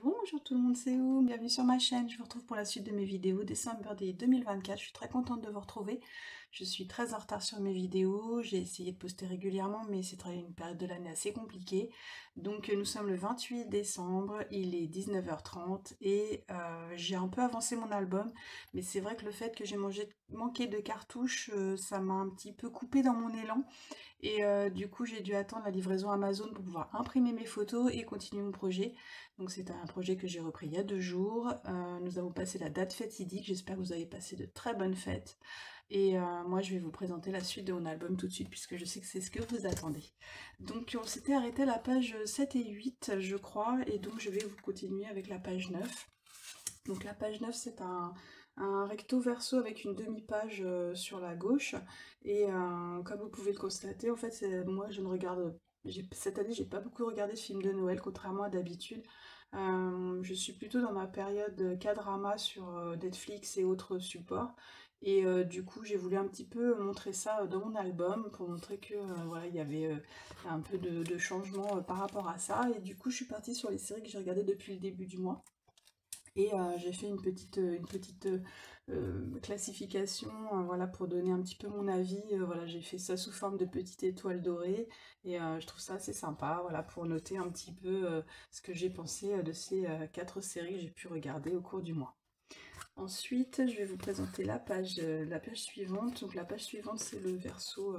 Bonjour tout le monde, c'est où? Bienvenue sur ma chaîne, je vous retrouve pour la suite de mes vidéos December Day 2024. Je suis très contente de vous retrouver. Je suis très en retard sur mes vidéos, j'ai essayé de poster régulièrement mais c'est une période de l'année assez compliquée. Donc nous sommes le 28 décembre, il est 19h30 et j'ai un peu avancé mon album. Mais c'est vrai que le fait que j'ai manqué de cartouches, ça m'a un petit peu coupé dans mon élan. Et du coup, j'ai dû attendre la livraison Amazon pour pouvoir imprimer mes photos et continuer mon projet. Donc c'est un projet que j'ai repris il y a 2 jours. Nous avons passé la date fatidique. J'espère que vous avez passé de très bonnes fêtes. Et moi, je vais vous présenter la suite de mon album tout de suite, puisque je sais que c'est ce que vous attendez. Donc on s'était arrêté à la page 7 et 8, je crois. Et donc je vais vous continuer avec la page 9. Donc la page 9, c'est un recto verso avec une demi-page sur la gauche. Et comme vous pouvez le constater, en fait, moi, je ne regarde... Cette année, j'ai pas beaucoup regardé de films de Noël, contrairement à d'habitude. Je suis plutôt dans ma période K-drama sur Netflix et autres supports. Et du coup, j'ai voulu un petit peu montrer ça dans mon album pour montrer que voilà, il y avait un peu de changement par rapport à ça. Et du coup, je suis partie sur les séries que j'ai regardées depuis le début du mois. Et j'ai fait une petite classification, voilà, pour donner un petit peu mon avis. Voilà, j'ai fait ça sous forme de petites étoiles dorées. Et je trouve ça assez sympa, voilà, pour noter un petit peu ce que j'ai pensé de ces 4 séries que j'ai pu regarder au cours du mois. Ensuite, je vais vous présenter la page suivante. Donc la page suivante, c'est le verso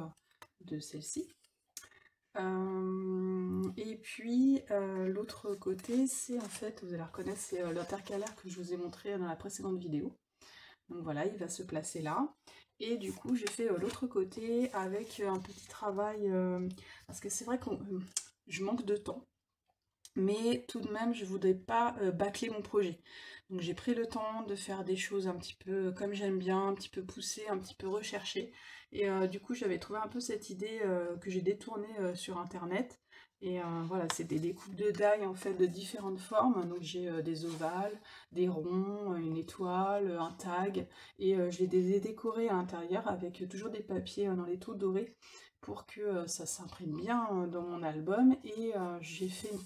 de celle-ci. Et puis l'autre côté, c'est en fait, vous allez reconnaître, c'est l'intercalaire que je vous ai montré dans la précédente vidéo. Donc voilà, il va se placer là. Et du coup, j'ai fait l'autre côté avec un petit travail, parce que c'est vrai que je manque de temps. Mais tout de même, je voudrais pas bâcler mon projet. Donc j'ai pris le temps de faire des choses un petit peu comme j'aime bien, un petit peu poussées, un petit peu recherchées. Et du coup, j'avais trouvé un peu cette idée que j'ai détournée sur internet. Et voilà, c'est des découpes de die en fait de différentes formes. Donc j'ai des ovales, des ronds, une étoile, un tag. Et je les ai décorés à l'intérieur avec toujours des papiers dans les taux dorés pour que ça s'imprime bien dans mon album. Et j'ai fait un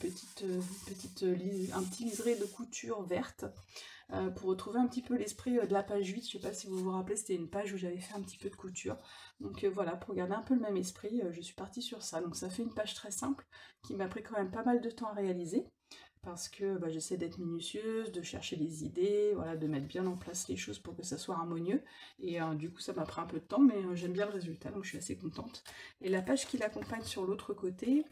petit liseré de couture verte pour retrouver un petit peu l'esprit de la page 8. Je sais pas si vous vous rappelez, c'était une page où j'avais fait un petit peu de couture. Donc voilà, pour garder un peu le même esprit, je suis partie sur ça. Donc ça fait une page très simple qui m'a pris quand même pas mal de temps à réaliser parce que j'essaie d'être minutieuse, de chercher les idées, voilà, de mettre bien en place les choses pour que ça soit harmonieux. Et du coup, ça m'a pris un peu de temps, mais j'aime bien le résultat, donc je suis assez contente. Et la page qui l'accompagne sur l'autre côté,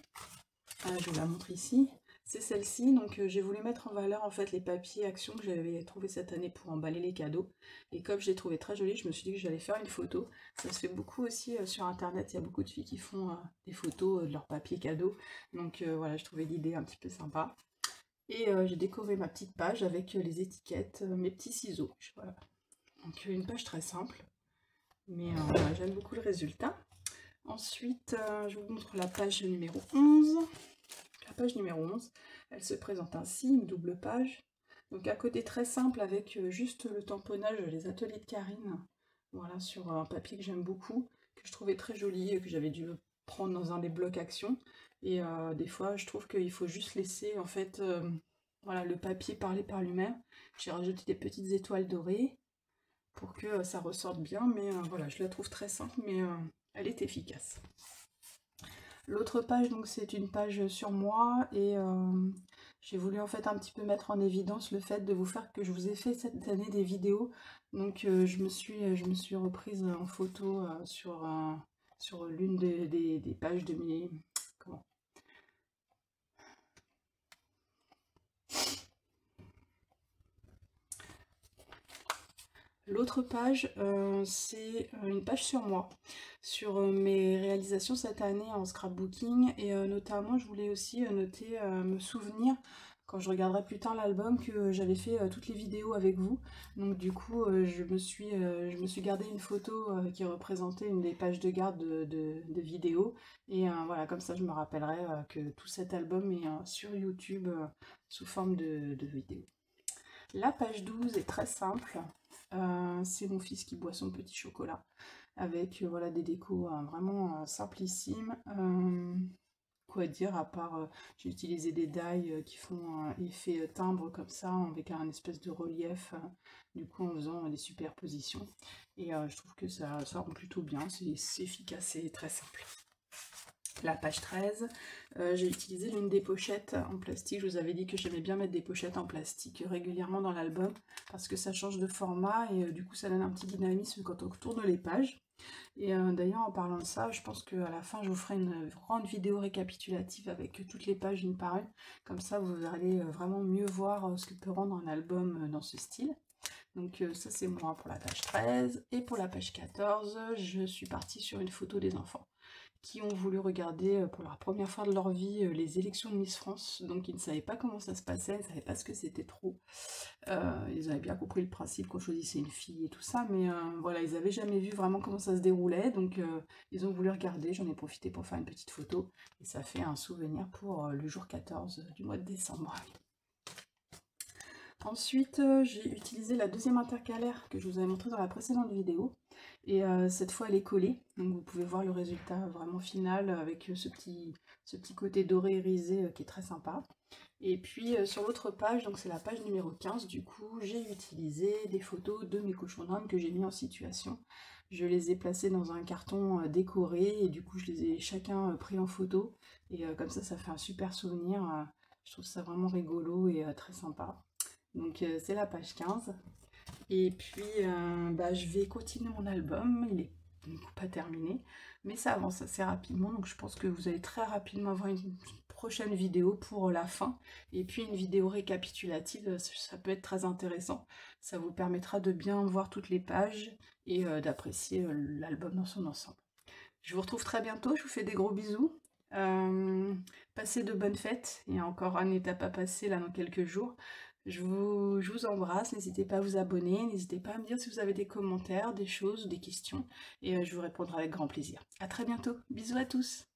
je vous la montre ici, c'est celle-ci. Donc j'ai voulu mettre en valeur en fait les papiers actions que j'avais trouvé cette année pour emballer les cadeaux. Et comme je les trouvais très jolis, je me suis dit que j'allais faire une photo. Ça se fait beaucoup aussi sur internet, il y a beaucoup de filles qui font des photos de leurs papiers cadeaux. Donc voilà, je trouvais l'idée un petit peu sympa. Et j'ai décoré ma petite page avec les étiquettes, mes petits ciseaux. Voilà. Donc une page très simple, mais voilà, j'aime beaucoup le résultat. Ensuite, je vous montre la page numéro 11. La page numéro 11, elle se présente ainsi, une double page. Donc un côté très simple avec juste le tamponnage Les Ateliers de Karine. Voilà, sur un papier que j'aime beaucoup, que je trouvais très joli, que j'avais dû prendre dans un des blocs actions. Et des fois, je trouve qu'il faut juste laisser en fait voilà, le papier parler par lui-même. J'ai rajouté des petites étoiles dorées pour que ça ressorte bien, mais voilà, je la trouve très simple, mais elle est efficace. L'autre page, donc, c'est une page sur moi et j'ai voulu en fait un petit peu mettre en évidence le fait de vous faire que je vous ai fait cette année des vidéos. Donc je me suis reprise en photo sur l'une des pages de mes... Comment? L'autre page, c'est une page sur moi, sur mes réalisations cette année en scrapbooking. Et notamment, je voulais aussi noter, me souvenir, quand je regarderai plus tard l'album, que j'avais fait toutes les vidéos avec vous. Donc du coup, je me suis gardé une photo qui représentait une des pages de garde de vidéos. Et voilà, comme ça, je me rappellerai que tout cet album est sur YouTube sous forme de vidéo. La page 12 est très simple. C'est mon fils qui boit son petit chocolat avec voilà, des décos vraiment simplissimes. quoi dire à part j'ai utilisé des die qui font un effet timbre comme ça avec un espèce de relief du coup en faisant des superpositions et je trouve que ça rend plutôt bien, c'est efficace et très simple. La page 13, j'ai utilisé l'une des pochettes en plastique. Je vous avais dit que j'aimais bien mettre des pochettes en plastique régulièrement dans l'album parce que ça change de format et du coup ça donne un petit dynamisme quand on tourne les pages. Et d'ailleurs en parlant de ça, je pense qu'à la fin je vous ferai une grande vidéo récapitulative avec toutes les pages une par une. Comme ça vous allez vraiment mieux voir ce que peut rendre un album dans ce style. Donc ça c'est moi pour la page 13. Et pour la page 14, je suis partie sur une photo des enfants qui ont voulu regarder pour la première fois de leur vie les élections de Miss France. Donc ils ne savaient pas comment ça se passait, ils ne savaient pas ce que c'était trop. Ils avaient bien compris le principe qu'on choisissait une fille et tout ça, mais voilà, ils n'avaient jamais vu vraiment comment ça se déroulait, donc ils ont voulu regarder, j'en ai profité pour faire une petite photo, et ça fait un souvenir pour le jour 14 du mois de décembre. Ensuite, j'ai utilisé la deuxième intercalaire que je vous avais montré dans la précédente vidéo. Et cette fois, elle est collée. Donc vous pouvez voir le résultat vraiment final avec ce petit côté doré irisé qui est très sympa. Et puis sur l'autre page, donc c'est la page numéro 15, du coup, j'ai utilisé des photos de mes cochons d'Inde que j'ai mis en situation. Je les ai placés dans un carton décoré et du coup, je les ai chacun pris en photo. Et comme ça fait un super souvenir. Je trouve ça vraiment rigolo et très sympa. Donc c'est la page 15. Et puis je vais continuer mon album, il est du coup pas terminé, mais ça avance assez rapidement, donc je pense que vous allez très rapidement avoir une prochaine vidéo pour la fin, et puis une vidéo récapitulative, ça peut être très intéressant, ça vous permettra de bien voir toutes les pages et d'apprécier l'album dans son ensemble. Je vous retrouve très bientôt, je vous fais des gros bisous. Passez de bonnes fêtes, il y a encore une étape à passer là dans quelques jours. Je vous embrasse, n'hésitez pas à vous abonner, n'hésitez pas à me dire si vous avez des commentaires, des choses, des questions, et je vous répondrai avec grand plaisir. A très bientôt, bisous à tous.